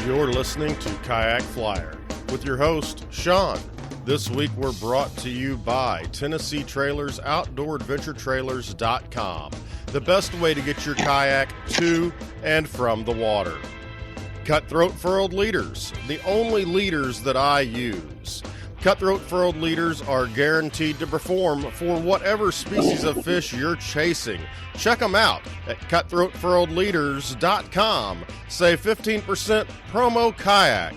You're listening to Kayak Flyer with your host, Sean. This week we're brought to you by Tennessee Trailers, OutdoorAdventureTrailers.com, the best way to get your kayak to and from the water. Cutthroat Furled Leaders, the only leaders that I use. Cutthroat Furled Leaders are guaranteed to perform for whatever species of fish you're chasing. Check them out at cutthroatfurledleaders.com. Save 15% promo kayak.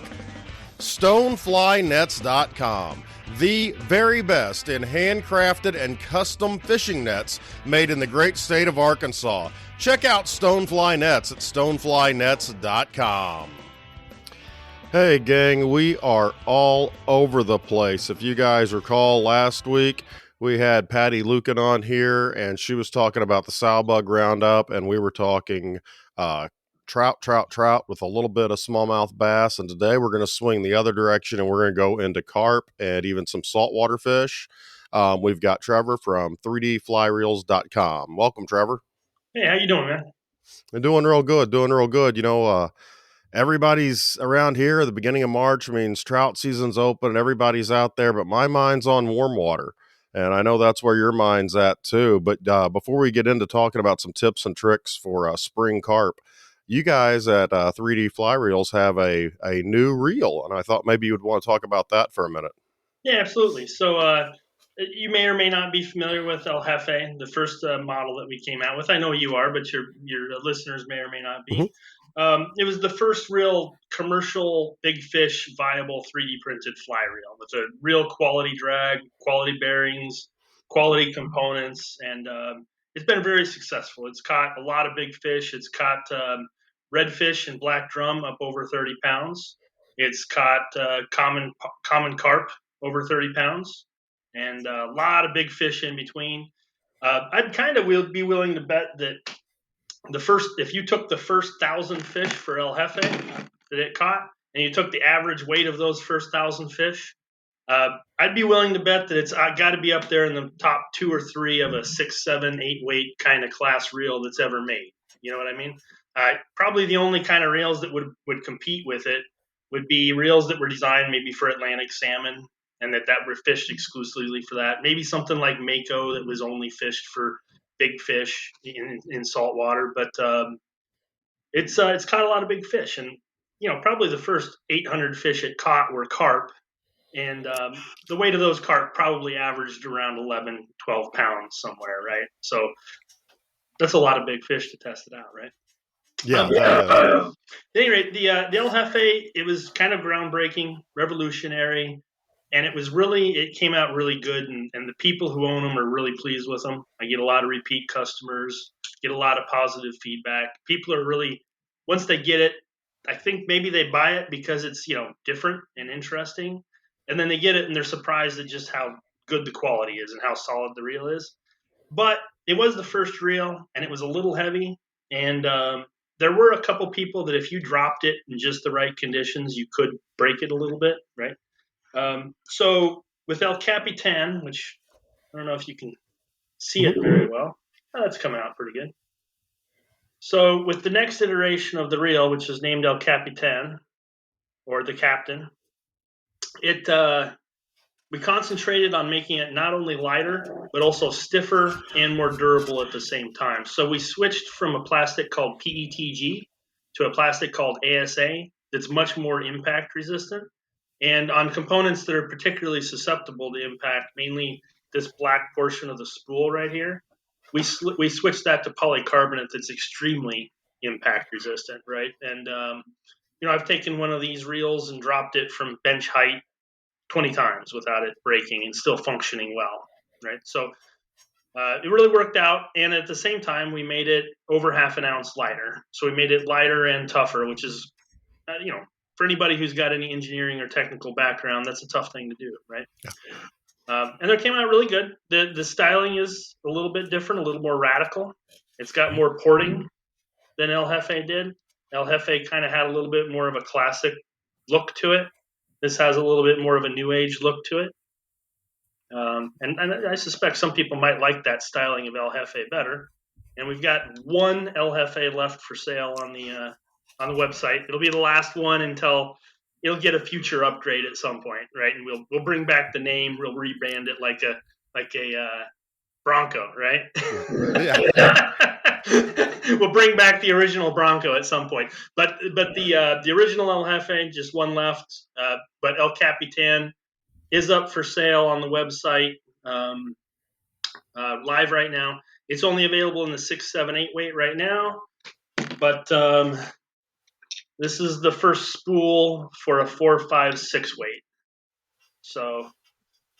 Stoneflynets.com, the very best in handcrafted and custom fishing nets made in the great state of Arkansas. Check out Stonefly Nets at stoneflynets.com. Hey gang, we are all over the place. If you guys recall last week, we had Patty Lucan on here and she was talking about the sow bug roundup, and we were talking trout with a little bit of smallmouth bass. And today we're going to swing the other direction and we're going to go into carp and even some saltwater fish. We've got Trevor from 3dflyreels.com. Welcome, Trevor. Hey, how you doing, man? I'm doing real good. You know, everybody's around here at the beginning of March. Means trout season's open and everybody's out there, but my mind's on warm water. And I know that's where your mind's at too. But before we get into talking about some tips and tricks for spring carp, you guys at 3D Fly Reels have a new reel. And I thought maybe you would want to talk about that for a minute. Yeah, absolutely. So you may or may not be familiar with El Jefe, the first model that we came out with. I know you are, but your listeners may or may not be. Mm-hmm. It was the first real commercial big fish viable 3D printed fly reel with a real quality drag, quality bearings, quality components, and it's been very successful. It's caught a lot of big fish. It's caught redfish and black drum up over 30 pounds. It's caught common carp over 30 pounds, and a lot of big fish in between. I'd kind of be willing to bet that if you took the first 1,000 fish for El Jefe that it caught, and you took the average weight of those first 1,000 fish, I'd be willing to bet that it's got to be up there in the top 2 or 3 of a 6, 7, 8 weight kind of class reel that's ever made. You know what I mean? Probably the only kind of reels that would compete with it would be reels that were designed maybe for Atlantic salmon, and that were fished exclusively for that. Maybe something like Mako that was only fished for big fish in salt water. But it's caught a lot of big fish, and you know, probably the first 800 fish it caught were carp, and the weight of those carp probably averaged around 11, 12 pounds somewhere, right? So that's a lot of big fish to test it out, right? Yeah. At any rate, the El Jefe, it was kind of groundbreaking, revolutionary, and it came out really good, and the people who own them are really pleased with them. I get a lot of repeat customers, get a lot of positive feedback. People are really, once they get it, I think maybe they buy it because it's, you know, different and interesting, and then they get it and they're surprised at just how good the quality is and how solid the reel is. But it was the first reel, and it was a little heavy, and there were a couple people that if you dropped it in just the right conditions, you could break it a little bit, right? So with El Capitan, which I don't know if you can see it very well, it's coming out pretty good. So with the next iteration of the reel, which is named El Capitan, or the Captain, we concentrated on making it not only lighter, but also stiffer and more durable at the same time. So we switched from a plastic called PETG to a plastic called ASA that's much more impact resistant. And on components that are particularly susceptible to impact, mainly this black portion of the spool right here, we switched that to polycarbonate that's extremely impact resistant, right? And, you know, I've taken one of these reels and dropped it from bench height 20 times without it breaking and still functioning well, right? So it really worked out. And at the same time, we made it over half an ounce lighter. So we made it lighter and tougher, which is, you know, for anybody who's got any engineering or technical background, that's a tough thing to do, right? Yeah. And it came out really good. The styling is a little bit different, a little more radical. It's got more porting than El Jefe did. El Jefe kind of had a little bit more of a classic look to it. This has a little bit more of a new age look to it. And I suspect some people might like that styling of El Jefe better. And we've got one El Jefe left for sale on the on the website. It'll be the last one until it'll get a future upgrade at some point, right? And we'll bring back the name. We'll rebrand it like a Bronco, right? Yeah. We'll bring back the original Bronco at some point. But the original El Jefe, just one left. But El Capitan is up for sale on the website, live right now. It's only available in the 6, 7, 8 weight right now. But this is the first spool for a 4, 5, 6 weight. So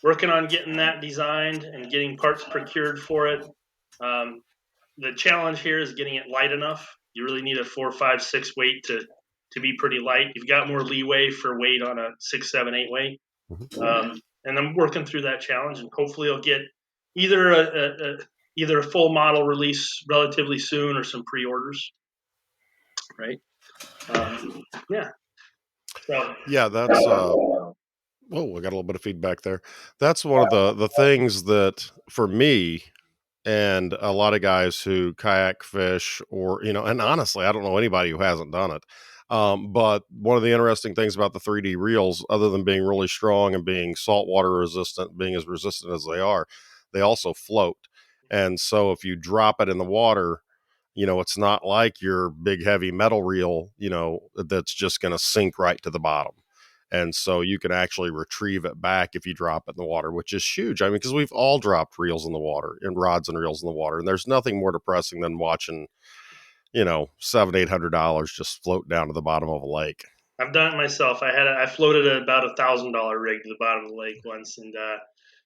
working on getting that designed and getting parts procured for it. The challenge here is getting it light enough. You really need a 4, 5, 6 weight to be pretty light. You've got more leeway for weight on a 6, 7, 8 weight. And I'm working through that challenge, and hopefully I'll get either a full model release relatively soon or some pre-orders. Right? Yeah. So Yeah, that's I got a little bit of feedback there. That's one of the things that for me and a lot of guys who kayak fish or, and honestly, I don't know anybody who hasn't done it. But one of the interesting things about the 3D reels, other than being really strong and being saltwater resistant, being as resistant as they also float. And so if you drop it in the water, it's not like your big heavy metal reel, that's just going to sink right to the bottom. And so you can actually retrieve it back if you drop it in the water, which is huge. I mean, because we've all dropped reels in the water and rods and reels in the water. And there's nothing more depressing than watching, $700-800 just float down to the bottom of a lake. I've done it myself. I floated about $1,000 rig to the bottom of the lake once, and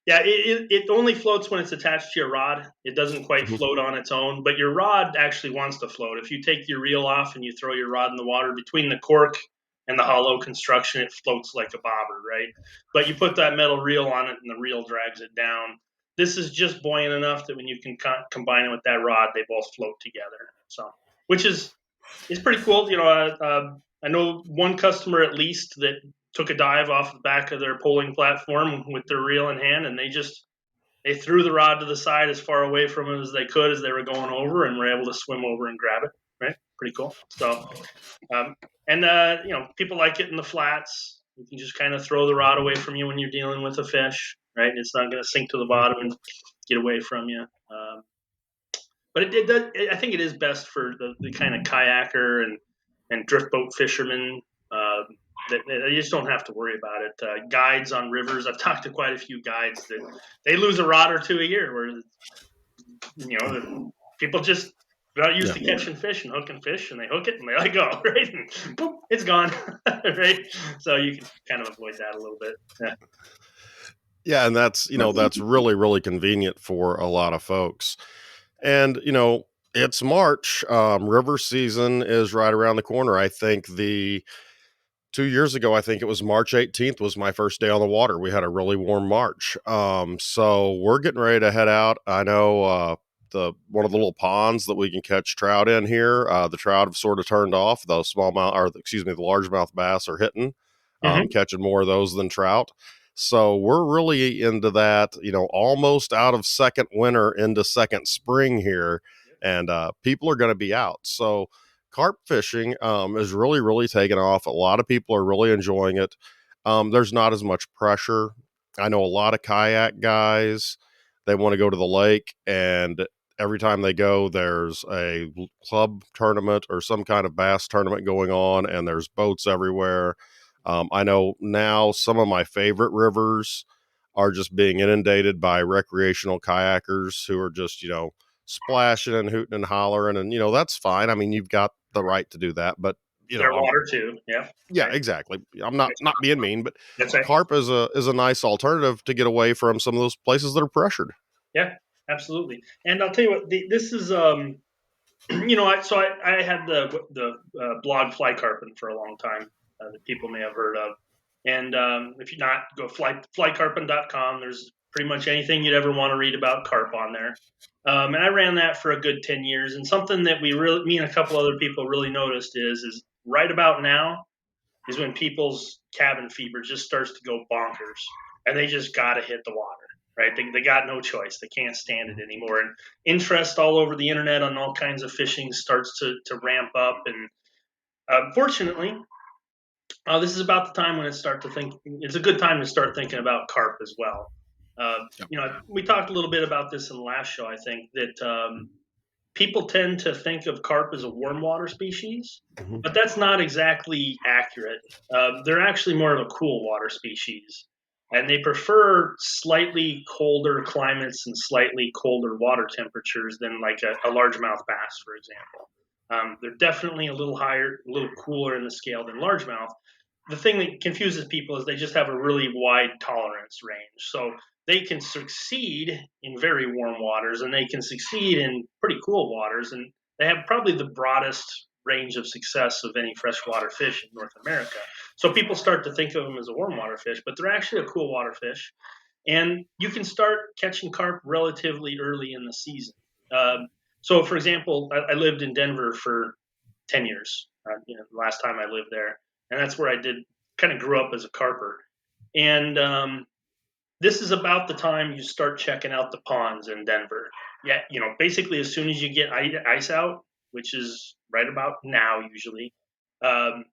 yeah, it only floats when it's attached to your rod. It doesn't quite float on its own, but your rod actually wants to float. If you take your reel off and you throw your rod in the water, between the cork and the hollow construction, it floats like a bobber, right? But you put that metal reel on it, and the reel drags it down. This is just buoyant enough that when you can combine it with that rod, they both float together. So, which is pretty cool. I know one customer at least that took a dive off the back of their polling platform with their reel in hand, and they threw the rod to the side as far away from it as they could as they were going over, and were able to swim over and grab it. Right, pretty cool. So, and people like it in the flats. You can just kind of throw the rod away from you when you're dealing with a fish, right? It's not going to sink to the bottom and get away from you. But it does. I think it is best for the kind of kayaker and drift boat fishermen. That you just don't have to worry about it. Guides on rivers. I've talked to quite a few guides that they lose a rod or two a year, where the people just not used to catching fish and hooking fish, and they hook it and they let go, right? And boom, it's gone, right? So you can kind of avoid that a little bit. Yeah. Yeah, and that's really, really convenient for a lot of folks. And, it's March. River season is right around the corner. I think 2 years ago, I think it was March 18th was my first day on the water. We had a really warm March. So we're getting ready to head out. I know one of the little ponds that we can catch trout in here, the trout have sort of turned off. The the largemouth bass are hitting, catching more of those than trout. So we're really into that, almost out of second winter into second spring here, and people are going to be out. So carp fishing is really, really taking off. A lot of people are really enjoying it. There's not as much pressure. I know a lot of kayak guys, they want to go to the lake, and every time they go, there's a club tournament or some kind of bass tournament going on, and there's boats everywhere. I know now some of my favorite rivers are just being inundated by recreational kayakers who are just, splashing and hooting and hollering. And, that's fine. I mean, you've got the right to do that, but Their water too. Yeah. Yeah, right. exactly. I'm not being mean, but That's right. carp is a nice alternative to get away from some of those places that are pressured. Yeah, absolutely. And I'll tell you what, this is I had the blog Fly Carping for a long time that people may have heard of. And if you're not, go flycarping.com. There's pretty much anything you'd ever want to read about carp on there. And I ran that for a good 10 years. And something that me and a couple other people really noticed is right about now is when people's cabin fever just starts to go bonkers, and they just got to hit the water. Right, they got no choice. They can't stand it anymore, and interest all over the internet on all kinds of fishing starts to ramp up. And Fortunately, this is about the time when it's a good time to start thinking about carp as well. Yep. We talked a little bit about this in the last show. I think that people tend to think of carp as a warm water species, Mhm. but that's not exactly accurate. They're actually more of a cool water species, and they prefer slightly colder climates and slightly colder water temperatures than like a largemouth bass, for example. They're definitely a little higher, a little cooler in the scale than largemouth. The thing that confuses people is they just have a really wide tolerance range. So they can succeed in very warm waters and they can succeed in pretty cool waters. And they have probably the broadest range of success of any freshwater fish in North America. So people start to think of them as a warm water fish, but they're actually a cool water fish. And you can start catching carp relatively early in the season. So, for example, I lived in Denver for 10 years, the last time I lived there. And that's where I kind of grew up as a carper. And this is about the time you start checking out the ponds in Denver. Yeah, basically as soon as you get ice out, which is right about now usually, um,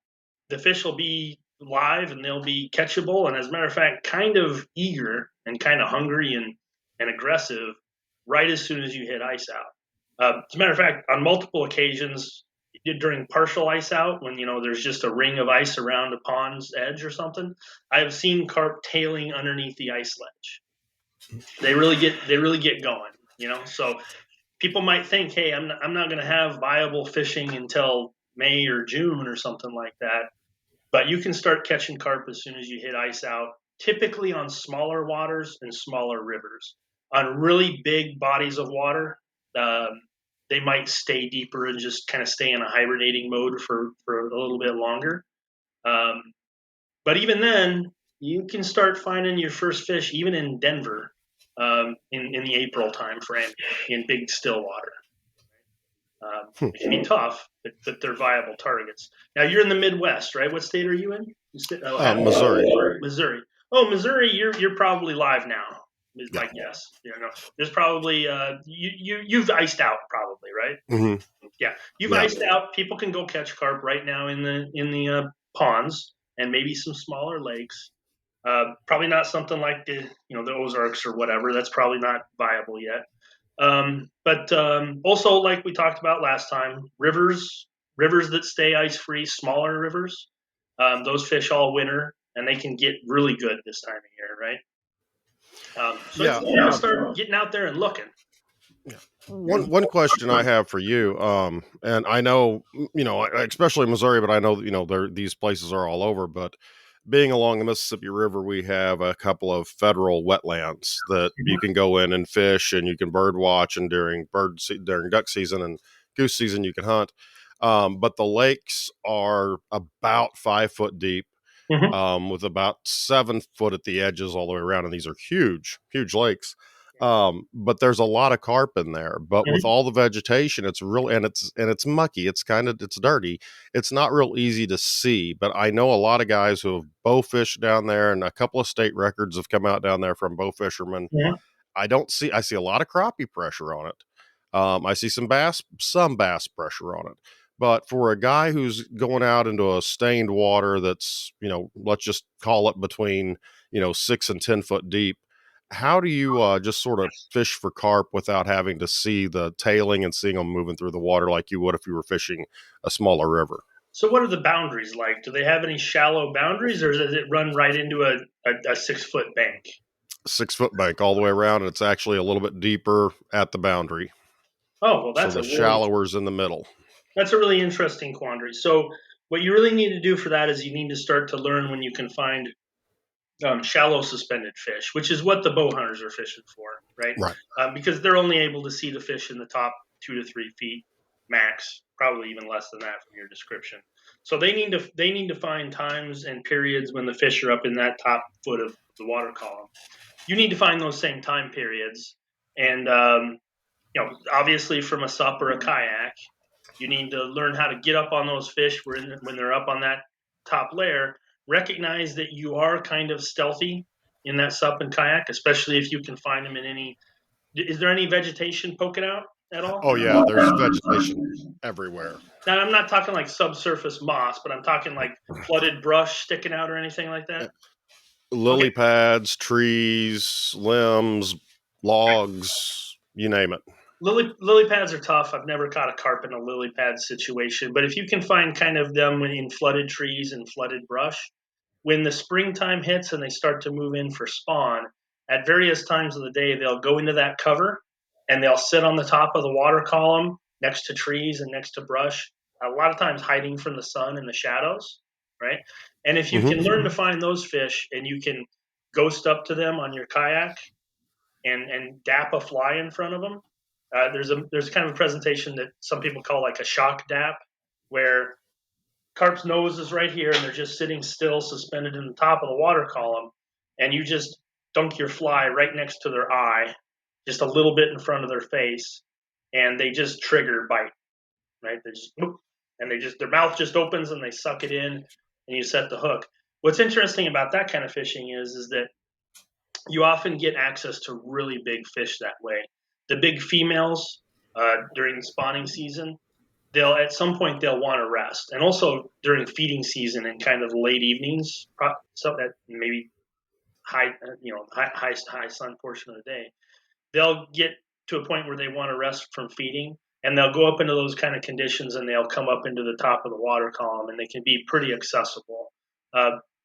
the fish will be live and they'll be catchable. And as a matter of fact, kind of eager and kind of hungry and aggressive right as soon as you hit ice out. As a matter of fact, on multiple occasions during partial ice out, when there's just a ring of ice around a pond's edge or something, I've seen carp tailing underneath the ice ledge. They really get going. So people might think, hey, I'm not going to have viable fishing until May or June or something like that. But you can start catching carp as soon as you hit ice out, typically on smaller waters and smaller rivers. On really big bodies of water, um, they might stay deeper and just kind of stay in a hibernating mode for a little bit longer. Um, but even then, you can start finding your first fish even in Denver in the April time frame in big still water. It can be tough, but they're viable targets. Now you're in the Midwest, right? What state are you in? Missouri. Missouri. Oh, Missouri, you're probably live now. Is Yeah. my guess. There's probably you've iced out probably, right? Hmm. Yeah, you've Yeah. iced out. People can go catch carp right now in the ponds and maybe some smaller lakes. Probably not something like the Ozarks or whatever. That's probably not viable yet. But also, like we talked about last time, rivers that stay ice free, smaller rivers, those fish all winter and they can get really good this time of year, right? So it's Yeah. to start getting out there and looking. Yeah. One question I have for you, and I know, especially Missouri, but I know these places are all over. But being along the Mississippi River, we have a couple of federal wetlands that you can go in and fish, and you can bird watch, and during duck season and goose season, you can hunt. But the lakes are about 5 foot deep, Mm-hmm. with about 7 foot at the edges all the way around, and these are huge, huge lakes. But there's a lot of carp in there. But with Mm-hmm. all the vegetation, it's real, and it's mucky. It's dirty. It's not real easy to see. But I know a lot of guys who have bow fished down there, and a couple of state records have come out down there from bow fishermen. Mm-hmm. I see a lot of crappie pressure on it. I see some bass pressure on it. But for a guy who's going out into a stained water that's, let's just call it between, 6 and 10 foot deep, how do you just sort of fish for carp without having to see the tailing and seeing them moving through the water like you would if you were fishing a smaller river? So what are the boundaries like? Do they have any shallow boundaries, or does it run right into a 6 foot bank? 6 foot bank all the way around, and it's actually a little bit deeper at the boundary. Oh well, So the shallower's in the middle. that's a really interesting quandary. So what you really need to do for that is you need to start to learn when you can find shallow suspended fish, which is what the bow hunters are fishing for, right? Right. Because they're only able to see the fish in the top 2 to 3 feet max, probably even less than that from your description. So they need to find times and periods when the fish are up in that top foot of the water column. You need to find those same time periods, and obviously from a sup or a kayak, you need to learn how to get up on those fish when they're up on that top layer. Recognize that you are kind of stealthy in that sup and kayak, especially if you can find them in any. Is there any vegetation poking out? at all? Oh yeah, there's vegetation everywhere. Now, I'm not talking like subsurface moss, but I'm talking like flooded brush sticking out or anything like that. Okay. Lily pads, trees, limbs, logs, you name it. Lily pads are tough. I've never caught a carp in a lily pad situation, but if you can find kind of them in flooded trees and flooded brush, when the springtime hits and they start to move in for spawn, at various times of the day, they'll go into that cover and they'll sit on the top of the water column next to trees and next to brush, a lot of times hiding from the sun and the shadows, right? And if you can learn to find those fish and you can ghost up to them on your kayak and dap a fly in front of them, there's kind of a presentation that some people call like a shock dap, where carp's nose is right here and they're just sitting still, suspended in the top of the water column, and you just dunk your fly right next to their eye, just a little bit in front of their face, and they just trigger bite, right? They just and they just, their mouth just opens and they suck it in, and you set the hook. What's interesting about that kind of fishing is that you often get access to really big fish that way. The big females during spawning season, they'll at some point they'll want to rest, and also during feeding season and kind of late evenings, so that maybe high sun portion of the day, they'll get to a point where they want to rest from feeding, and they'll go up into those kind of conditions, and they'll come up into the top of the water column, and they can be pretty accessible.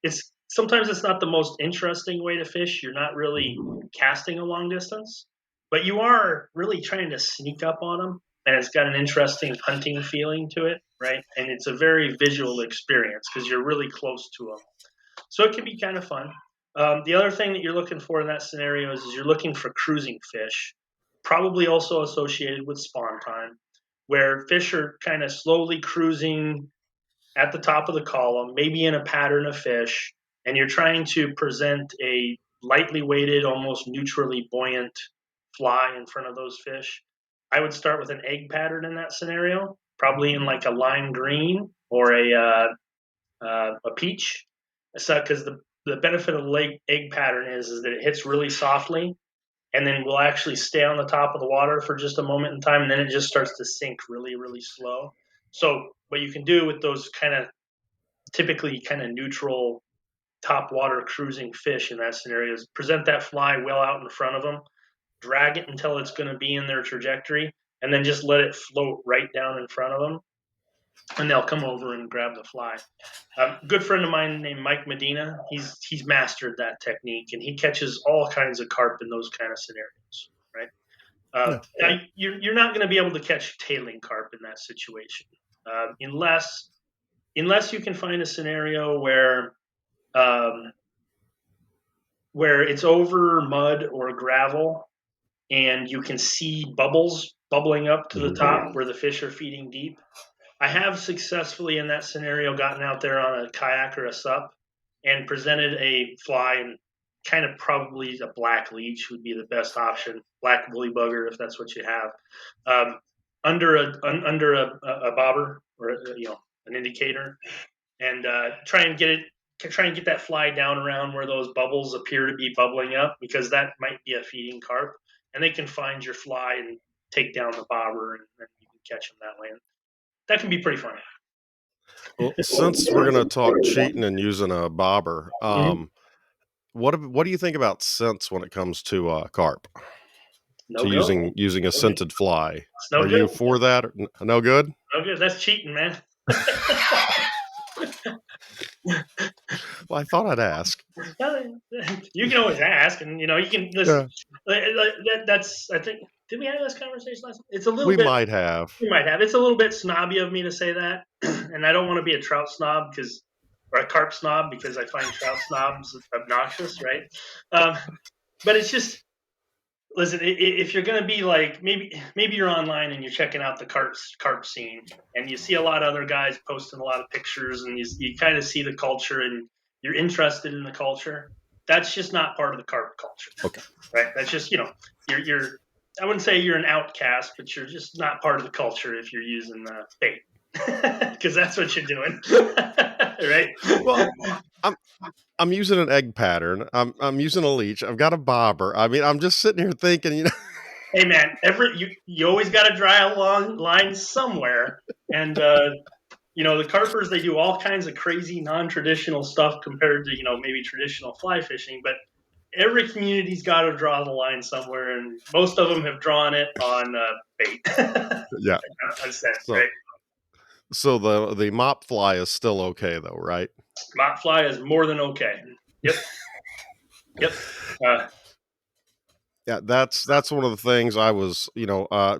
It's sometimes it's not the most interesting way to fish. You're not really casting a long distance, but you are really trying to sneak up on them, and it's got an interesting hunting feeling to it, right? And it's a very visual experience because you're really close to them. So it can be kind of fun. The other thing that you're looking for in that scenario is you're looking for cruising fish, probably also associated with spawn time, where fish are kind of slowly cruising at the top of the column, maybe in a pattern of fish, and you're trying to present a lightly weighted, almost neutrally buoyant fly in front of those fish. I would start with an egg pattern in that scenario, probably in like a lime green or a peach. So, because the benefit of the egg pattern is that it hits really softly, and then will actually stay on the top of the water for just a moment in time, and then it just starts to sink really, really slow. So what you can do with those kind of typically kind of neutral top water cruising fish in that scenario is present that fly well out in front of them, drag it until it's going to be in their trajectory, and then just let it float right down in front of them, and they'll come over and grab the fly. A good friend of mine named Mike Medina, he's mastered that technique, and he catches all kinds of carp in those kind of scenarios, right? Now you're not going to be able to catch tailing carp in that situation, unless you can find a scenario where it's over mud or gravel, and you can see bubbles bubbling up to the top where the fish are feeding deep. I have successfully in that scenario gotten out there on a kayak or a sup and presented a fly, and kind of probably a black leech would be the best option, black woolly bugger if that's what you have, under a bobber or an indicator, and try and get that fly down around where those bubbles appear to be bubbling up, because that might be a feeding carp, and they can find your fly and take down the bobber, and then you can catch them that way. And that can be pretty fun. Well, since we're going to talk cheating and using a bobber, what do you think about scents when it comes to carp? No to good. using a scented fly. No Are good. you for that? No good? No good. That's cheating, man. Well, I thought I'd ask. You can always ask, and you can listen. That's, I think, did we have this conversation last time? It's a little We bit. might have. We might have. It's a little bit snobby of me to say that, and I don't want to be a trout snob or a carp snob, because I find trout snobs obnoxious, right? But it's just, listen, if you're going to be like, maybe you're online and you're checking out the carp scene, and you see a lot of other guys posting a lot of pictures, and you kind of see the culture, and you're interested in the culture. That's just not part of the carp culture. Okay. Right? That's just, you're I wouldn't say you're an outcast, but you're just not part of the culture if you're using bait, because that's what you're doing. Right? Well, I'm using an egg pattern. I'm using a leech. I've got a bobber. I mean, I'm just sitting here thinking, Hey man, you always got to draw a long line somewhere, and the carpers, they do all kinds of crazy non-traditional stuff compared to maybe traditional fly fishing, but every community's got to draw the line somewhere, and most of them have drawn it on bait, Yeah. on scent, So right? so the mop fly is still okay though, right? Mott fly is more than okay. Yep, yep. Uh, Yeah, that's one of the things I was,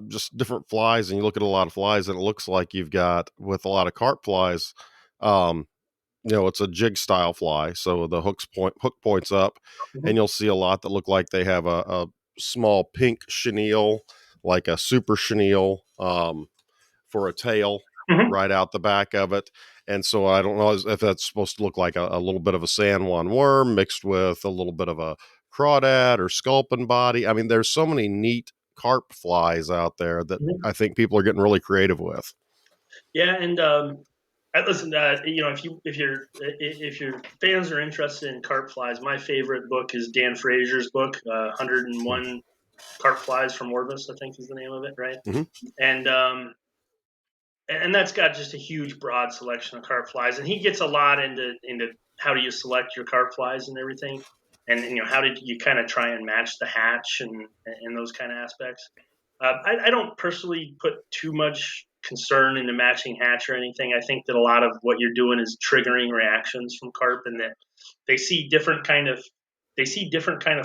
just different flies, and you look at a lot of flies, and it looks like you've got with a lot of carp flies, um, it's a jig style fly, so the hook points up, mhm, and you'll see a lot that look like they have a small pink chenille, like a super chenille, for a tail mhm. right out the back of it. And so I don't know if that's supposed to look like a little bit of a San Juan worm mixed with a little bit of a crawdad or sculpin body. I mean, there's so many neat carp flies out there that I think people are getting really creative with. Yeah, and listen, if your fans are interested in carp flies, my favorite book is Dan Frazier's book, 101 Carp Flies from Orvis, I think is the name of it, right? Mm-hmm. And that's got just a huge, broad selection of carp flies, and he gets a lot into how do you select your carp flies and everything, and how did you kind of try and match the hatch and those kind of aspects. I don't personally put too much concern into matching hatch or anything. I think that a lot of what you're doing is triggering reactions from carp, and that they see different kind of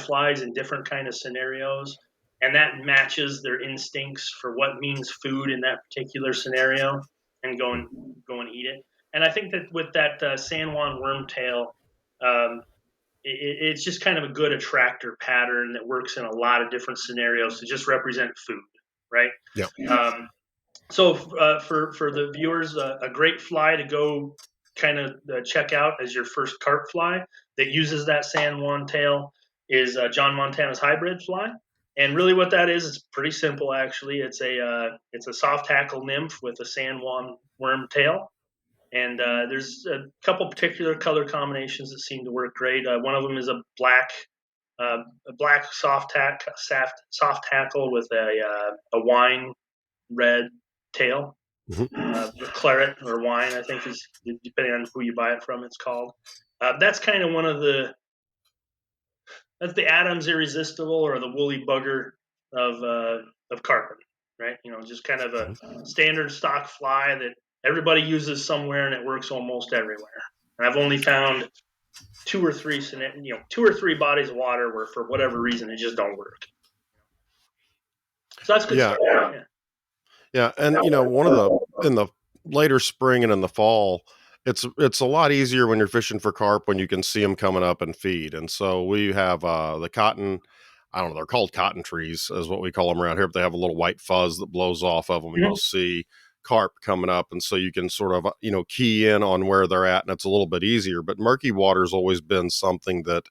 flies in different kind of scenarios, and that matches their instincts for what means food in that particular scenario, and go and eat it. And I think that with that San Juan wormtail, um, it's just kind of a good attractor pattern that works in a lot of different scenarios to just represent food, right? Yeah. Um, so for the viewers, a great fly to go kind of check out as your first carp fly that uses that San Juan tail is John Montana's hybrid fly. And really, what that is pretty simple. Actually, it's a soft hackle nymph with a San Juan worm tail, and there's a couple particular color combinations that seem to work great. One of them is a black soft hackle with a wine red tail, Mm-hmm. claret or wine, I think is depending on who you buy it from. It's called. That's kind of that's the Adams Irresistible or the Woolly Bugger of carpet, right? Just kind of a standard stock fly that everybody uses somewhere and it works almost everywhere. And I've only found two or three bodies of water where for whatever reason it just don't work. So that's good Yeah. stuff. Yeah. Yeah, and one of the in the later spring and in the fall, it's a lot easier when you're fishing for carp when you can see them coming up and feed. And so we have the cotton. I don't know. They're called cotton trees, is what we call them around here. But they have a little white fuzz that blows off of them, and Mhm. you'll see carp coming up, and so you can sort of key in on where they're at, and it's a little bit easier. But murky water's always been something that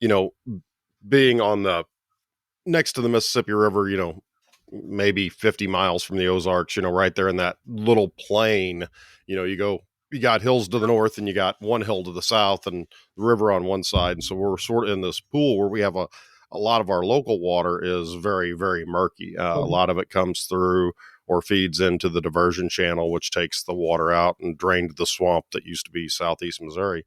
you know being on the next to the Mississippi River, maybe 50 miles from the Ozarks, right there in that little plain, you got hills to the north and you got one hill to the south and the river on one side. And so we're sort of in this pool where we have a lot of our local water is very, very murky. A lot of it comes through or feeds into the diversion channel, which takes the water out and drained the swamp that used to be southeast Missouri.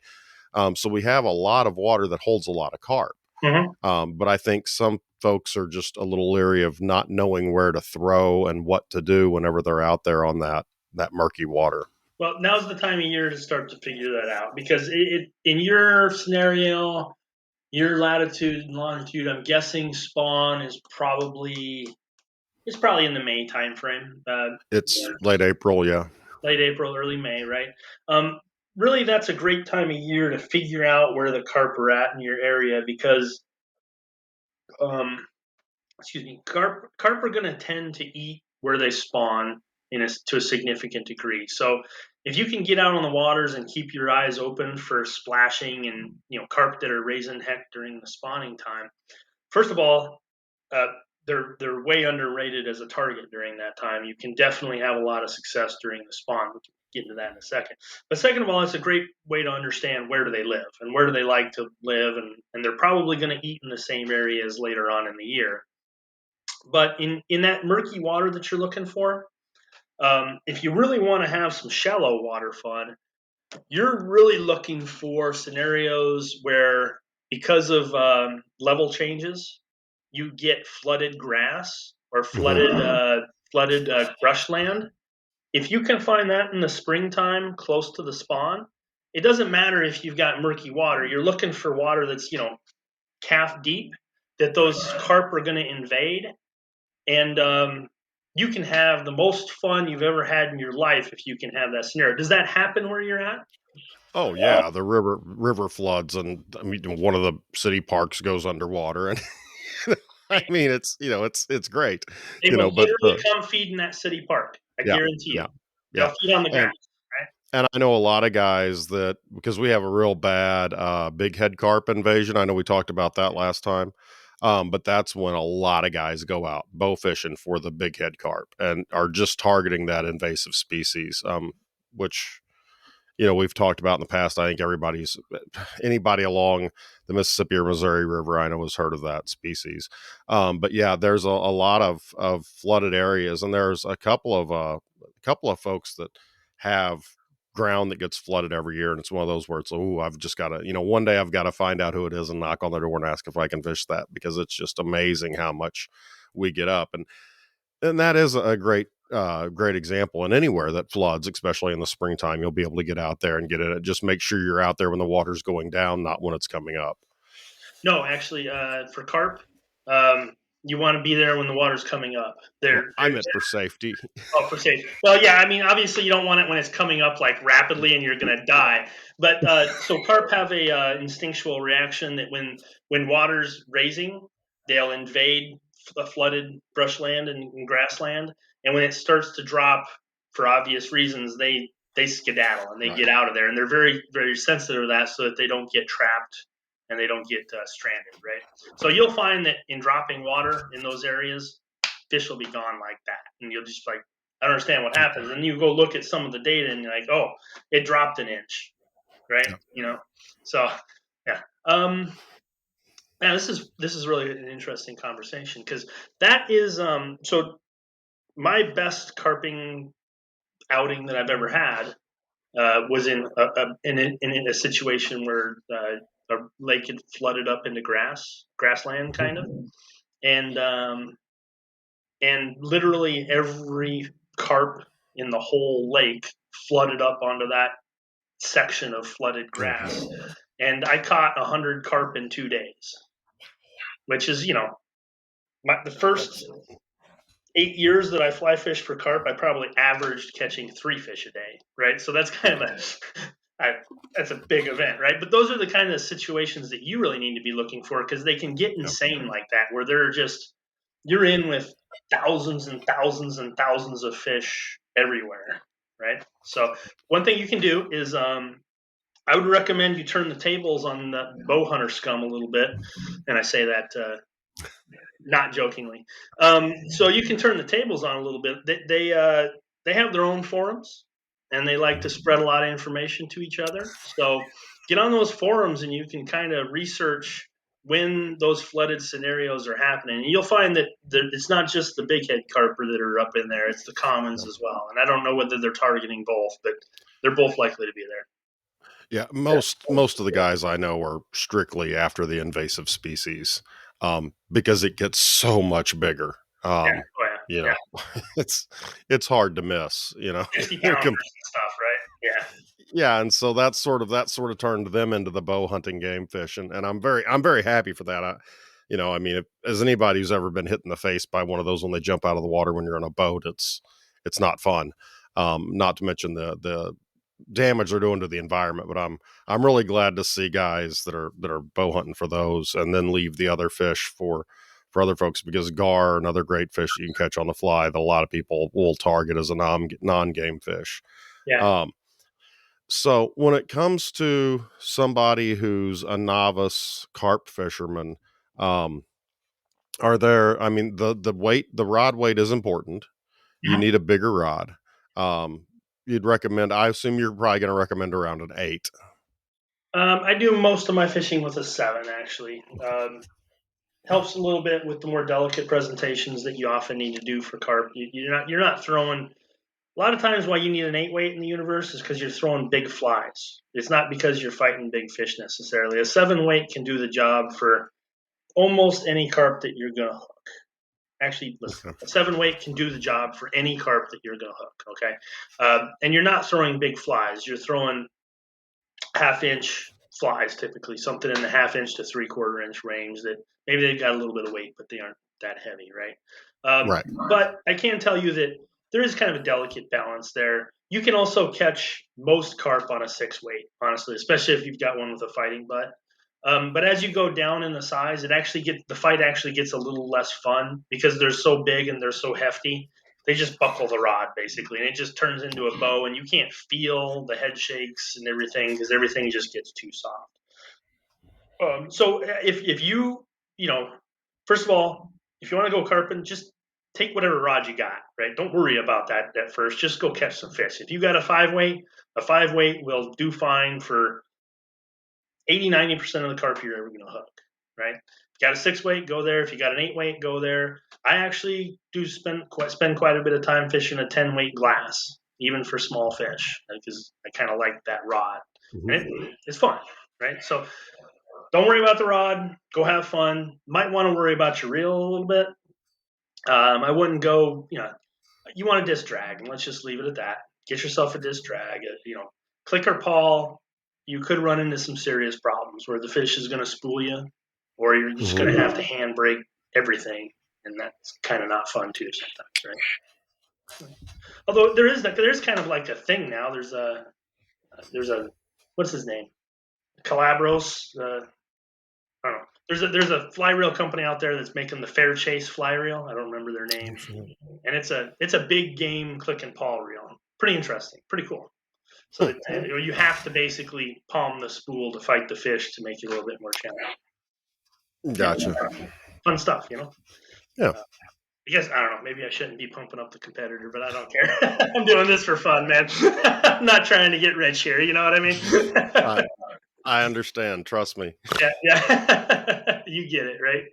So we have a lot of water that holds a lot of carp. Mhm. But I think some folks are just a little leery of not knowing where to throw and what to do whenever they're out there on that murky water. Well, now's the time of year to start to figure that out because in your scenario, your latitude and longitude, I'm guessing spawn is probably in the May timeframe, It's late April, yeah. late April, early May, right? Um, Really, that's a great time of year to figure out where the carp are at in your area because, um, carp are going to tend to eat where they spawn to a significant degree. So if you can get out on the waters and keep your eyes open for splashing and carp that are raising heck during the spawning time, first of all, uh, they're way underrated as a target during that time. You can definitely have a lot of success during the spawn. We can get into that in a second. But second of all, it's a great way to understand where do they live and where do they like to live, and they're probably going to eat in the same areas later on in the year. But in that murky water that you're looking for, if you really want to have some shallow water fun, you're really looking for scenarios where, because of level changes, you get flooded grass or Hmm. flooded brushland. If you can find that in the springtime close to the spawn, it doesn't matter if you've got murky water. You're looking for water that's calf deep, that those carp are going to invade, and you can have the most fun you've ever had in your life if you can have that scenario. Does that happen where you're at? Oh yeah, the river floods, and I mean one of the city parks goes underwater, and I They, mean it's great, they will but literally come feed in that city park. I yeah, guarantee you. yeah, They'll yeah, feed on the grass, and right? I know a lot of guys that, because we have a real bad big head carp invasion. I know we talked about that last time. But that's when a lot of guys go out bow fishing for the big head carp and are just targeting that invasive species, which we've talked about in the past. I think anybody along the Mississippi or Missouri River, I know, has heard of that species. But yeah, there's a lot of flooded areas, and there's a couple of folks that have ground that gets flooded every year, and it's one of those where it's, oh, I've just got to, one day I've got to find out who it is and knock on their door and ask if I can fish that, because it's just amazing how much we get up. And that is a great example. And anywhere that floods, especially in the springtime, you'll be able to get out there and get in it. Just make sure you're out there when the water's going down, not when it's coming up. No, actually, for carp, um, you want to be there when the water's coming up. Well, They're I meant for safety. Oh, for safe. Well, yeah. I mean, obviously, you don't want it when it's coming up like rapidly and you're going to die. But so carp have a instinctual reaction that when water's raising, they'll invade the flooded brushland and grassland, and when it starts to drop, for obvious reasons, they skedaddle and they Right. get out of there, and they're very very sensitive to that, so that they don't get trapped and they don't get stranded. Right. So you'll find that in dropping water in those areas, fish will be gone like that, and you'll just like, I don't understand what happens. And you go look at some of the data and you're like, oh, it dropped an inch, right? Yeah. So yeah. Man, this is really an interesting conversation, because that is so my best carping outing that I've ever had was in a situation where a lake had flooded up into grassland kind of, and literally every carp in the whole lake flooded up onto that section of flooded Mm-hmm. grass. And I caught 100 carp in 2 days, which is, the first 8 years that I fly fish for carp, I probably averaged catching 3 fish a day, right? So that's kind of that's a big event, right? But those are the kind of situations that you really need to be looking for, because they can get Yeah. insane like that, where you're in with thousands and thousands and thousands of fish everywhere, right? So one thing you can do is, I would recommend you turn the tables on the bow hunter scum a little bit, and I say that not jokingly. So you can turn the tables on a little bit. They have their own forums, and they like to spread a lot of information to each other. So get on those forums, and you can kind of research when those flooded scenarios are happening. And you'll find that it's not just the big head carper that are up in there; it's the commons Yeah. as well. And I don't know whether they're targeting both, but they're both likely to be there. Yeah, most of the guys I know are strictly after the invasive species, because it gets so much bigger. Yeah, oh You yeah, know, it's it's hard to miss. yeah. 50 pounders and stuff, right? Yeah, Yeah, and so that sort of turned them into the bow hunting game fish, and I'm very happy for that. I mean, as anybody who's ever been hit in the face by one of those when they jump out of the water when you're on a boat, it's not fun. Not to mention the damage they're doing to the environment. But I'm really glad to see guys that are bow hunting for those, and then leave the other fish for other folks, because gar, another great fish you can catch on the fly that a lot of people will target as a non-game fish. yeah. Um, so when it comes to somebody who's a novice carp fisherman, um, I mean, the rod weight is important. You Mhm. need a bigger rod. Um, I assume you're probably going to recommend around an 8. I do most of my fishing with a 7, actually. helps a little bit with the more delicate presentations that you often need to do for carp. You're not throwing. A lot of times, why you need an 8-weight in the universe is because you're throwing big flies. It's not because you're fighting big fish necessarily. A 7-weight can do the job for almost any carp that you're gonna hook. Actually, listen, a 7-weight can do the job for any carp that you're gonna hook. Okay, and you're not throwing big flies. You're throwing half-inch flies, typically something in the half-inch to 3/4 inch range. That maybe they've got a little bit of weight, but they aren't that heavy, right? Right. But I can tell you that there is kind of a delicate balance there. You can also catch most carp on a 6-weight, honestly, especially if you've got one with a fighting butt. But as you go down in the size, the fight actually gets a little less fun because they're so big and they're so hefty. They just buckle the rod basically, and it just turns into a bow, and you can't feel the head shakes and everything because everything just gets too soft. So if you first of all, if you want to go carping, just take whatever rod you got, right? Don't worry about that at first. Just go catch some fish. If you got a 5-weight, a 5-weight will do fine for 80-90% of the carp you're ever going to hook, right? If you got a 6-weight, go there. If you got an 8-weight, go there. I actually do spend quite a bit of time fishing a 10-weight glass, even for small fish, because I kind of like that rod. Mm-hmm. It's fun, right? So don't worry about the rod. Go have fun. Might want to worry about your reel a little bit. I wouldn't go, you want a disc drag, and let's just leave it at that. Get yourself a disc drag. Click or pawl, you could run into some serious problems where the fish is going to spool you, or you're just going to have to hand brake everything, and that's kind of not fun too sometimes, right? Although there's kind of like a thing now. There's a what's his name? Calabros. I don't know. There's a fly reel company out there that's making the Fair Chase fly reel. I don't remember their name, and it's a big game click and pawl reel. Pretty interesting, pretty cool. So you have to basically palm the spool to fight the fish to make it a little bit more challenging. Gotcha. Fun stuff, Yeah. I guess, I don't know, maybe I shouldn't be pumping up the competitor, but I don't care. I'm doing this for fun, man. I'm not trying to get rich here, you know what I mean? I understand. Trust me. Yeah. You get it, right?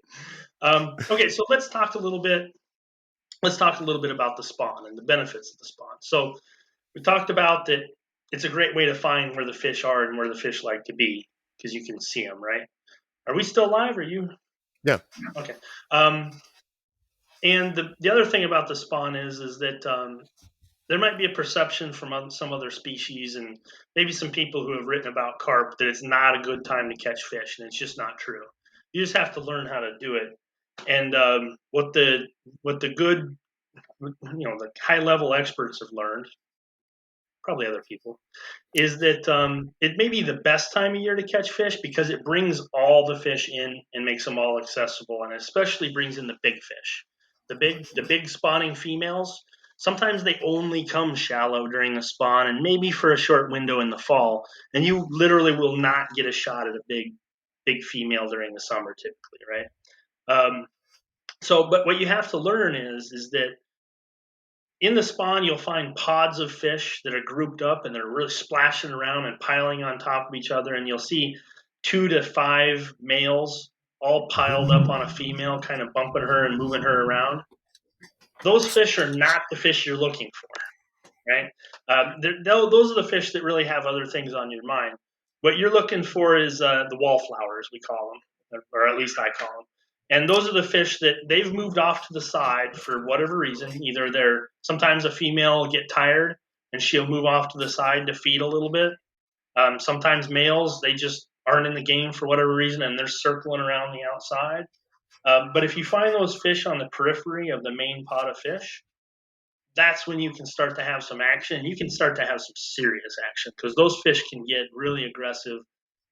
Okay, so let's talk a little bit about the spawn and the benefits of the spawn. So we talked about that it's a great way to find where the fish are and where the fish like to be because you can see them, right? Are we still live? Are you? Yeah. Okay. And the other thing about the spawn is that there might be a perception from some other species and maybe some people who have written about carp that it's not a good time to catch fish, and it's just not true. You just have to learn how to do it. And what the good, the high level experts have learned, probably other people, is that it may be the best time of year to catch fish because it brings all the fish in and makes them all accessible, and especially brings in the big fish. The big spawning females, sometimes they only come shallow during the spawn and maybe for a short window in the fall, and you literally will not get a shot at a big female during the summer typically, right? But what you have to learn is that in the spawn, you'll find pods of fish that are grouped up and they're really splashing around and piling on top of each other. And you'll see 2 to 5 males all piled up on a female, kind of bumping her and moving her around. Those fish are not the fish you're looking for, right? Those are the fish that really have other things on your mind. What you're looking for is the wallflowers, we call them, or at least I call them. And those are the fish that they've moved off to the side for whatever reason. Either sometimes a female will get tired and she'll move off to the side to feed a little bit. Sometimes males, they just aren't in the game for whatever reason and they're circling around the outside. But if you find those fish on the periphery of the main pod of fish, that's when you can start to have some action. You can start to have some serious action because those fish can get really aggressive.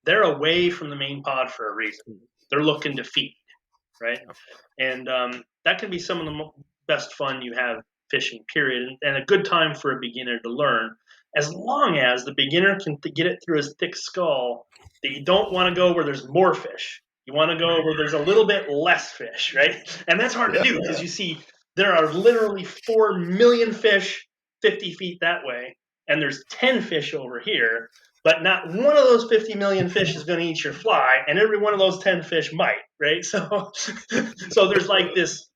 They're away from the main pod for a reason. They're looking to feed, right? And that can be some of the best fun you have fishing, period, and a good time for a beginner to learn, as long as the beginner can get it through his thick skull that you don't want to go where there's more fish. You want to go where there's a little bit less fish, right? And that's hard to do because you see there are literally 4 million fish 50 feet that way, and there's 10 fish over here. but not one of those 50 million fish is going to eat your fly, and every one of those 10 fish might, right? So, so there's like this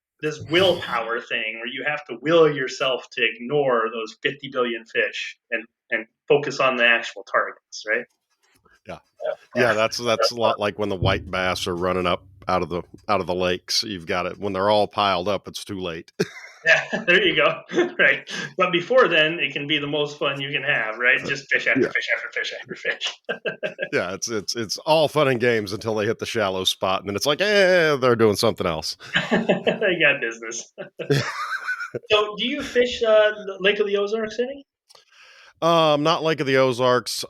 willpower thing where you have to will yourself to ignore those 50 billion fish and focus on the actual targets, right? Yeah. Yeah, that's a lot like when the white bass are running up out of the lakes. You've got it when they're all piled up, it's too late. Yeah, there you go. Right. But before then, it can be the most fun you can have, right? Just fish after Yeah. fish after fish after fish. Yeah, it's all fun and games until they hit the shallow spot, and then it's like, they're doing something else. They got business. So, do you fish Lake of the Ozarks any? Not Lake of the Ozarks.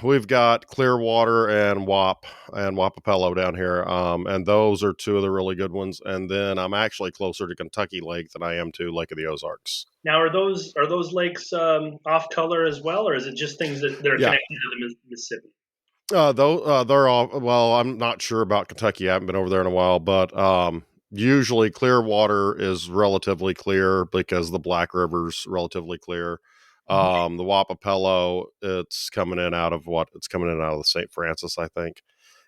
We've got Clearwater and Wapapello down here. And those are two of the really good ones. And then I'm actually closer to Kentucky Lake than I am to Lake of the Ozarks. Now, are those lakes off color as well, or is it just things that are Yeah. connected to the Mississippi? Though they're all well. I'm not sure about Kentucky. I haven't been over there in a while, but usually Clearwater is relatively clear because the Black River's relatively clear. The Wapapello, it's coming in out of the St. Francis, I think,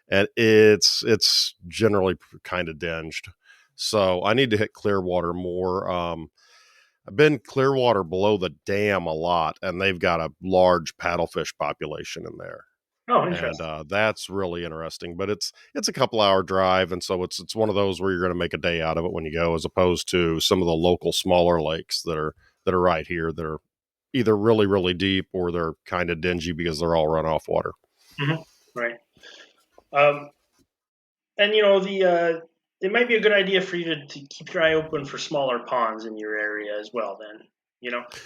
and it's generally kind of dinged. So I need to hit Clearwater more. I've been Clearwater below the dam a lot, and they've got a large paddlefish population in there, Oh, and interesting. that's really interesting. But it's a couple hour drive, and so it's one of those where you're going to make a day out of it when you go, as opposed to some of the local smaller lakes that are right here that are either really really deep or they're kind of dingy because they're all runoff water. Hmm. Right. Um, and it might be a good idea for you to keep your eye open for smaller ponds in your area as well. Then,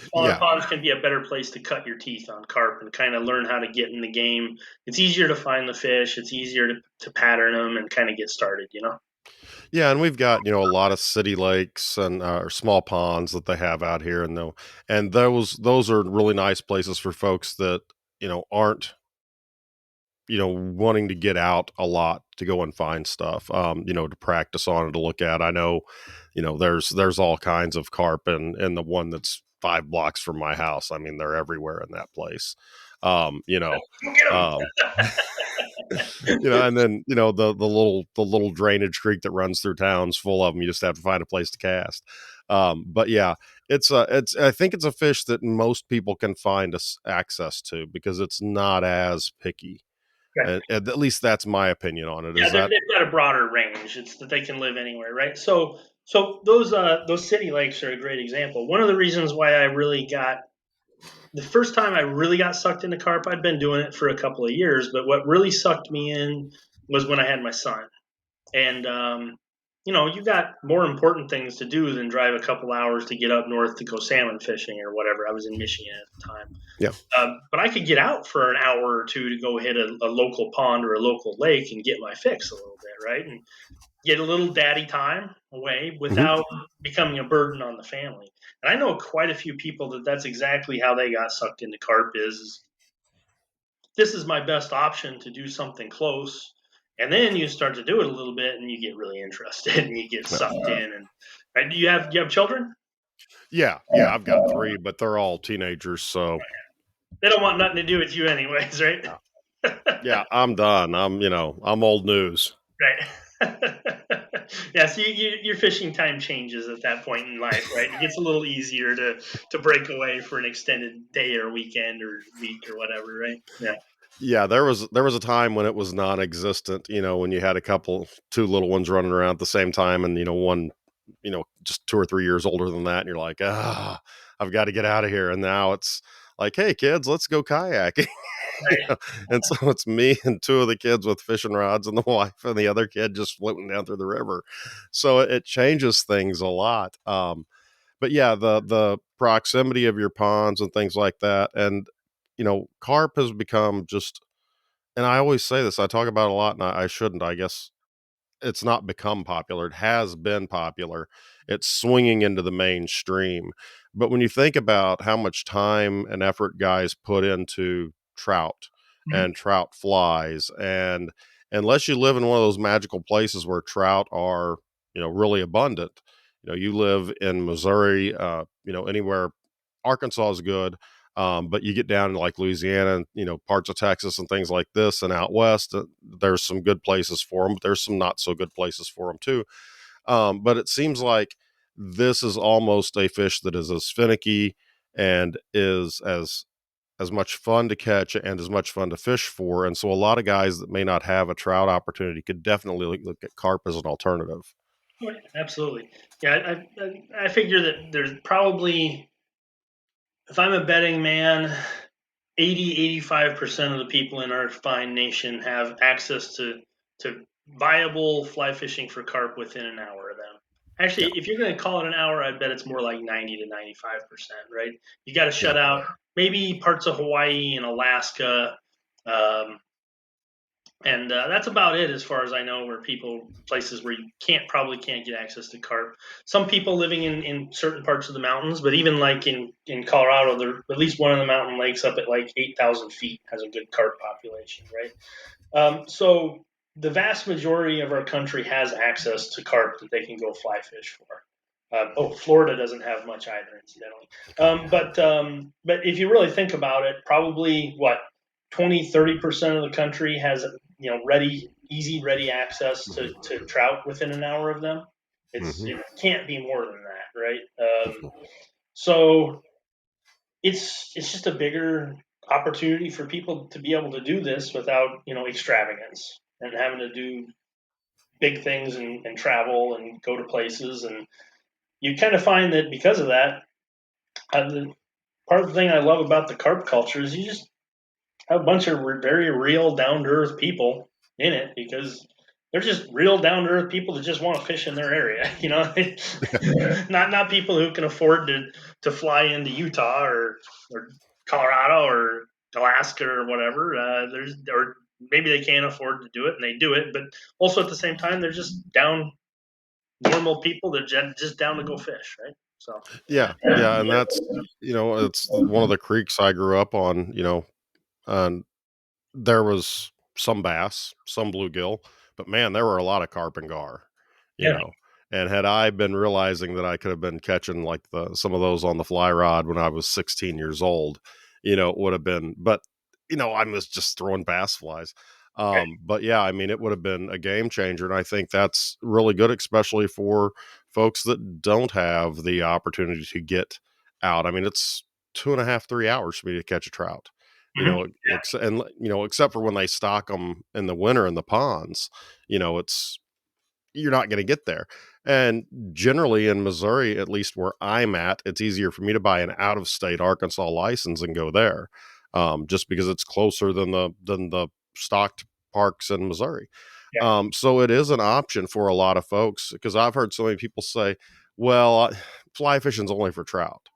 smaller Yeah, ponds can be a better place to cut your teeth on carp and kind of learn how to get in the game. It's easier to find the fish. It's easier to pattern them and kind of get started. yeah, and we've got a lot of city lakes and or small ponds that they have out here, and those are really nice places for folks that aren't wanting to get out a lot to go and find stuff, to practice on and to look at. I know, there's all kinds of carp in the one that's 5 blocks from my house. I mean, they're everywhere in that place. Um, you know, Go get them. um, and then, the little drainage creek that runs through town's full of them. You just have to find a place to cast. But yeah, I think it's a fish that most people can find access to because it's not as picky. At least that's my opinion on it. Yeah, Is that they've got a broader range. It's that they can live anywhere, right? So, those city lakes are a great example. One of the reasons why I really got the first time I really got sucked into carp, I'd been doing it for a couple of years, but what really sucked me in was when I had my son. And you got more important things to do than drive a couple hours to get up north to go salmon fishing or whatever. I was in Michigan at the time. yeah? But I could get out for an hour or two to go hit a local pond or a local lake and get my fix a little bit, right? And get a little daddy time away Hmm. without becoming a burden on the family. And I know quite a few people that's exactly how they got sucked into carp is this is my best option to do something close. And then you start to do it a little bit and you get really interested and you get Yeah. sucked in. And right, do you have children? Yeah. I've got three, but they're all teenagers. So They don't want nothing to do with you anyways, right? yeah, yeah, I'm done. I'm old news. Right. Yeah, so your fishing time changes at that point in life, right? It gets a little easier to break away for an extended day or weekend or week or whatever, right? Yeah. Yeah, there was a time when it was non-existent. When you had two little ones running around at the same time, and one, just 2 or 3 years older than that, and you're like, I've got to get out of here. And now it's like, hey, kids, let's go kayaking. Right. And so it's me and two of the kids with fishing rods, and the wife and the other kid just floating down through the river. So it changes things a lot. But yeah, the proximity of your ponds and things like that, and carp has become just. And I always say this, I talk about it a lot, and I shouldn't. I guess it's not become popular. It has been popular. It's swinging into the mainstream. But when you think about how much time and effort guys put into trout Mhm. and trout flies, and unless you live in one of those magical places where trout are, really abundant, you live in Missouri, anywhere, Arkansas is good. But you get down to like Louisiana and, parts of Texas and things like this and out west, there's some good places for them, but there's some not so good places for them too. But it seems like this is almost a fish that is as finicky and is as much fun to catch and as much fun to fish for. And so a lot of guys that may not have a trout opportunity could definitely look at carp as an alternative. Right, absolutely. Yeah, I figure that there's probably, if I'm a betting man, 85% of the people in our fine nation have access to viable fly fishing for carp within an hour of them. Yeah. Actually, if you're going to call it an hour, I bet it's more like 90 to 95%, right? You got to Yeah. shut out maybe parts of Hawaii and Alaska. Um, and that's about it as far as I know, where places where you probably can't get access to carp. Some people living in certain parts of the mountains, but even like in Colorado, there at least one of the mountain lakes up at like 8,000 feet has a good carp population, right? So the vast majority of our country has access to carp that they can go fly fish for. Florida doesn't have much either, incidentally. But if you really think about it, probably what 20-30% of the country has ready access to trout within an hour of them. Hmm. It can't be more than that, right? So it's just a bigger opportunity for people to be able to do this without extravagance and having to do big things and travel and go to places. And you kind of find that because of that, part of the thing I love about the carp culture is you just have a bunch of very real, down to earth people in it, because they're just real down to earth people that just want to fish in their area. Not people who can afford to fly into Utah or Colorado or Alaska or whatever. Or maybe they can't afford to do it and they do it, but also at the same time they're just normal people that just down to go fish, right? So Yeah. Yeah. And that's, it's one of the creeks I grew up on, and there was some bass, some bluegill, but man, there were a lot of carp and gar, you yeah, know. And had I been realizing that I could have been catching like some of those on the fly rod when I was 16 years old, it would have been. But I was just throwing bass flies. But yeah, I mean, it would have been a game changer, and I think that's really good, especially for folks that don't have the opportunity to get out. I mean, it's 2.5, 3 hours for me to catch a trout, mm-hmm. except for when they stock them in the winter in the ponds, it's you're not going to get there. And generally in Missouri, at least where I'm at, it's easier for me to buy an out of state Arkansas license and go there, just because it's closer than the stocked parks in Missouri. Yeah. So it is an option for a lot of folks, because I've heard so many people say, well, fly fishing's only for trout.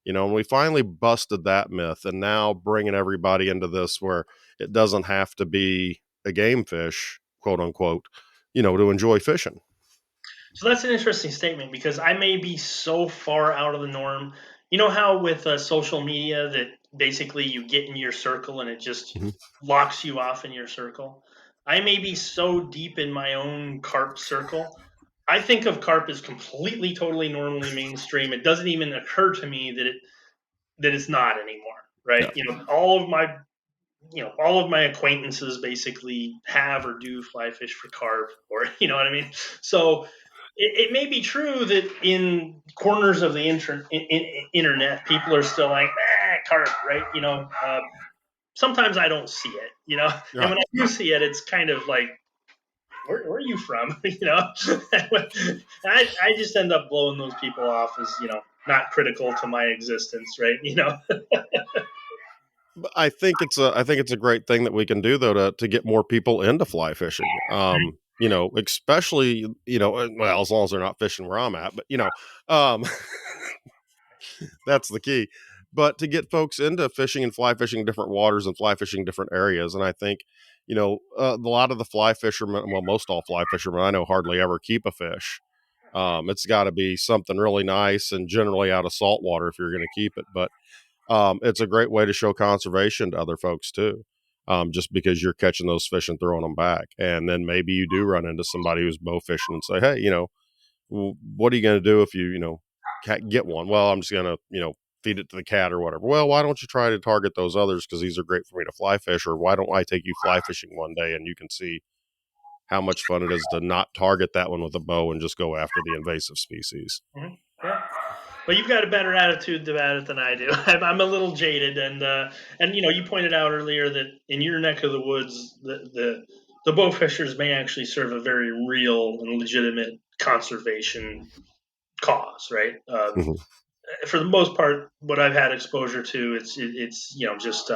And we finally busted that myth, and now bringing everybody into this where it doesn't have to be a game fish, quote unquote, to enjoy fishing. So that's an interesting statement, because I may be so far out of the norm. You know how with social media that basically you get in your circle and it just Mhm. locks you off in your circle? I may be so deep in my own carp circle. I think of carp as completely, totally, normally mainstream. It doesn't even occur to me that it's not anymore, right? Yeah. All of my acquaintances basically have or do fly fish for carp, or you know what I mean. So it may be true that in corners of the internet, people are still like, carp, right? Sometimes I don't see it, and Right. when I do see it, it's kind of like, where are you from? I just end up blowing those people off as, not critical to my existence, right? But I think it's a great thing that we can do, though, to get more people into fly fishing. Especially, well, as long as they're not fishing where I'm at, but um that's the key. But to get folks into fishing and fly fishing different waters and fly fishing different areas. And I think, a lot of the fly fishermen, well, most all fly fishermen I know hardly ever keep a fish. It's got to be something really nice and generally out of salt water if you're going to keep it. But it's a great way to show conservation to other folks too. Just because you're catching those fish and throwing them back. And then maybe you do run into somebody who's bow fishing and say, hey, what are you going to do if you, can't get one? Well, I'm just going to, feed it to the cat or whatever. Well, why don't you try to target those others? Because these are great for me to fly fish. Or why don't I take you fly fishing one day and you can see how much fun it is to not target that one with a bow and just go after the invasive species. Mm-hmm. Yeah. Well, you've got a better attitude about it than I do. I'm a little jaded, and you pointed out earlier that in your neck of the woods, the bow fishers may actually serve a very real and legitimate conservation cause, right? Mhm. For the most part, what I've had exposure to, it's just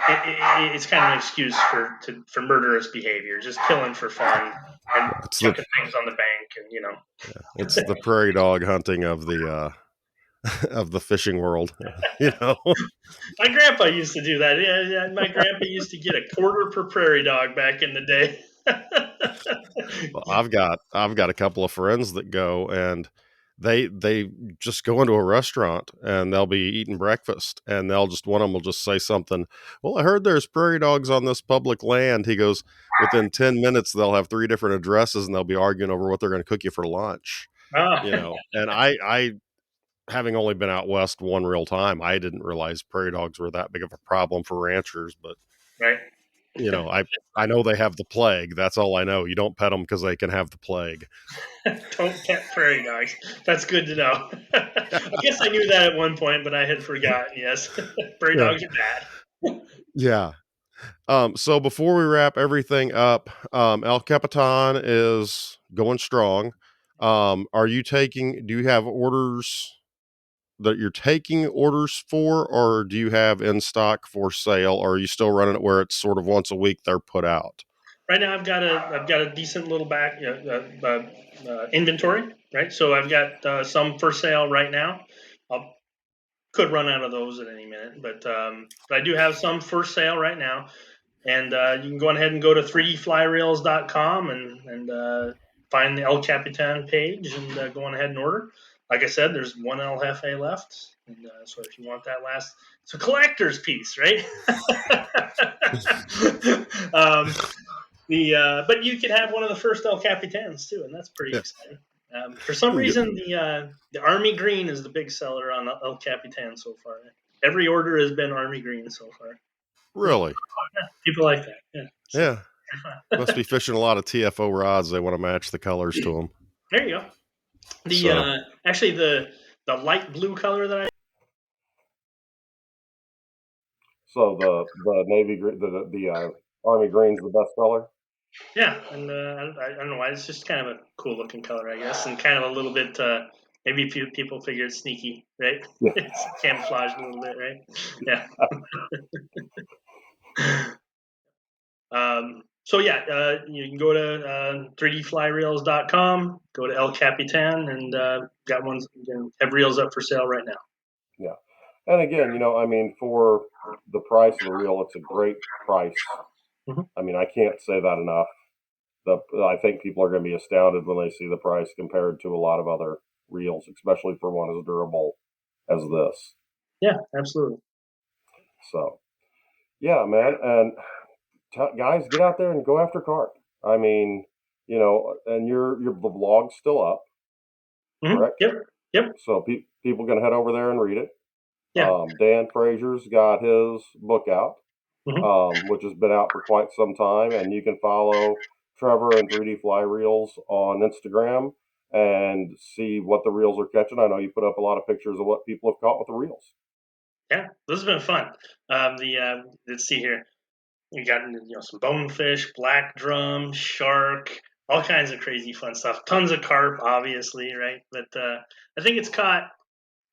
it's kind of an excuse for murderous behavior, just killing for fun and It's the chucking things on the bank, and it's the prairie dog hunting of the of the fishing world. My grandpa used to do that. Yeah, my grandpa used to get a quarter per prairie dog back in the day. Well, I've got a couple of friends that go, and they just go into a restaurant and they'll be eating breakfast, and one of them will just say something. Well, I heard there's prairie dogs on this public land. He goes, within 10 minutes they'll have 3 different addresses and they'll be arguing over what they're going to cook you for lunch. Oh, And I having only been out west one real time, I didn't realize prairie dogs were that big of a problem for ranchers. But right. I know they have the plague. That's all I know. You don't pet them because they can have the plague. Don't pet prairie dogs. That's good to know. I guess I knew that at one point, but I had forgotten. Yes, prairie Yeah. dogs are bad. Yeah. So before we wrap everything up, El Capitan is going strong. Do you have orders that you're taking orders for, or do you have in stock for sale, or are you still running it where it's sort of once a week they're put out? Right now, I've got a decent little back inventory. Right, so I've got some for sale right now. I could run out of those at any minute, but I do have some for sale right now. And you can go ahead and go to 3dflyreels.com and find the El Capitan page and go on ahead and order. Like I said, there's one El Jefe left. And so if you want that last, it's a collector's piece, right? But you can have one of the first El Capitans too, and that's pretty Yeah. exciting. For some You can get- reason, the Army Green is the big seller on El Capitan so far. Every order has been Army Green so far. Really? People like that. Yeah. So, Yeah. Must be fishing a lot of TFO rods. They want to match the colors to them. there you go. Actually the light blue color that I So the navy green, the army green's the best color. and I don't know why, it's just kind of a cool looking color, I guess, and kind of a little bit maybe a few people figure it's sneaky, right? Yeah. It's camouflaged a little bit, right? Yeah. So yeah, you can go to 3dflyreels.com, go to El Capitan, and got ones, have reels up for sale right now. Yeah. And again, I mean, for the price of the reel, it's a great price. Mhm. I mean, I can't say that enough. I think people are going to be astounded when they see the price compared to a lot of other reels, especially for one as durable as this. Yeah, absolutely. So, yeah, man. And guys, get out there and go after carp. I mean, and the vlog's still up, correct? Yep. So people can head over there and read it. Yeah. Dan Frazier's got his book out, which has been out for quite some time, and you can follow Trevor and 3D Fly Reels on Instagram and see what the reels are catching. I know you put up a lot of pictures of what people have caught with the reels. Yeah, this has been fun. Let's see here. We got some bonefish, black drum, shark, all kinds of crazy fun stuff. Tons of carp, obviously, right? But I think it's caught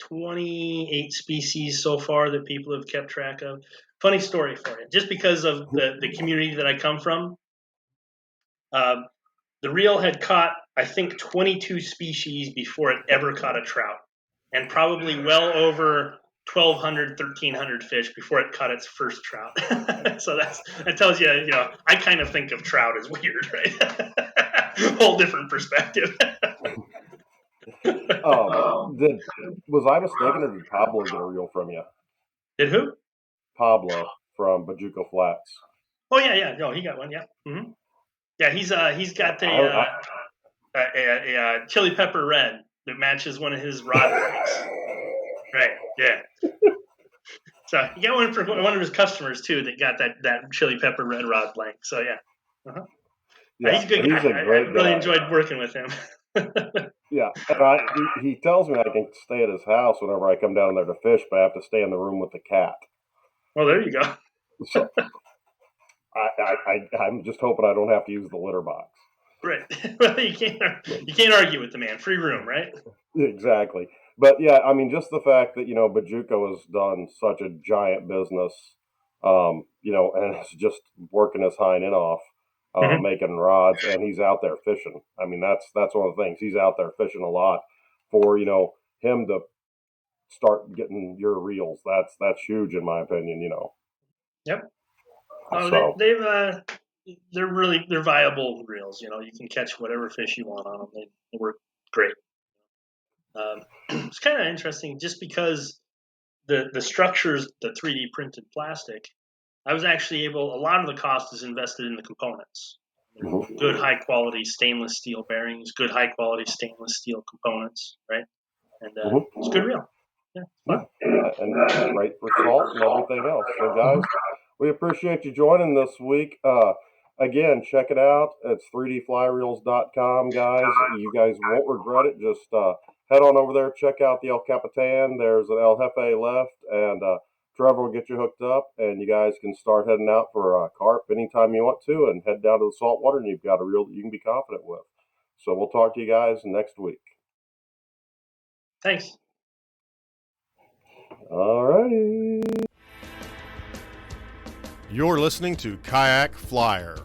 28 species so far that people have kept track of. Funny story for you, just because of the community that I come from. The reel had caught, I think, 22 species before it ever caught a trout, and probably well over 1,200, 1,300 fish before it caught its first trout. So that tells you, I kind of think of trout as weird, right? Whole different perspective. Was I mistaken, or did Pablo get a reel from you? Did who? Pablo from Bajuco Flats. Oh yeah. No, he got one. Yeah. Mm-hmm. Yeah, he's got a chili pepper red that matches one of his rod plates. Right. Yeah. So he got one for one of his customers too that got that chili pepper red rod blank. So yeah. Uh-huh. Yeah, He's a good guy. he's a I great really guy. enjoyed working with him. Yeah, and he tells me I can stay at his house whenever I come down there to fish, but I have to stay in the room with the cat. Well, there you go. So I'm just hoping I don't have to use the litter box. Right. Well, you can't argue with the man. Free room, right? Exactly. But yeah, I mean, just the fact that, Bajuco has done such a giant business, and it's just working his hind end off, Mm-hmm. making rods, and he's out there fishing. I mean, that's one of the things. He's out there fishing a lot for, him to start getting your reels. That's huge in my opinion, Yep. Oh, So, they're viable reels. You can catch whatever fish you want on them. They work great. It's kind of interesting just because the structures, the 3D printed plastic, I was actually a lot of the cost is invested in the components. mhm. Good high quality stainless steel bearings, good high quality stainless steel components, right? And it's a good reel. Yeah, Yeah, fun. and great for salt and everything else. So, guys, we appreciate you joining this week. Again, check it out. It's 3dflyreels.com, guys. You guys won't regret it. Just head on over there, check out the El Capitan. There's an El Jefe left, and Trevor will get you hooked up, and you guys can start heading out for carp anytime you want to, and head down to the saltwater, and you've got a reel that you can be confident with. So we'll talk to you guys next week. Thanks. All righty. You're listening to Kayak Flyer.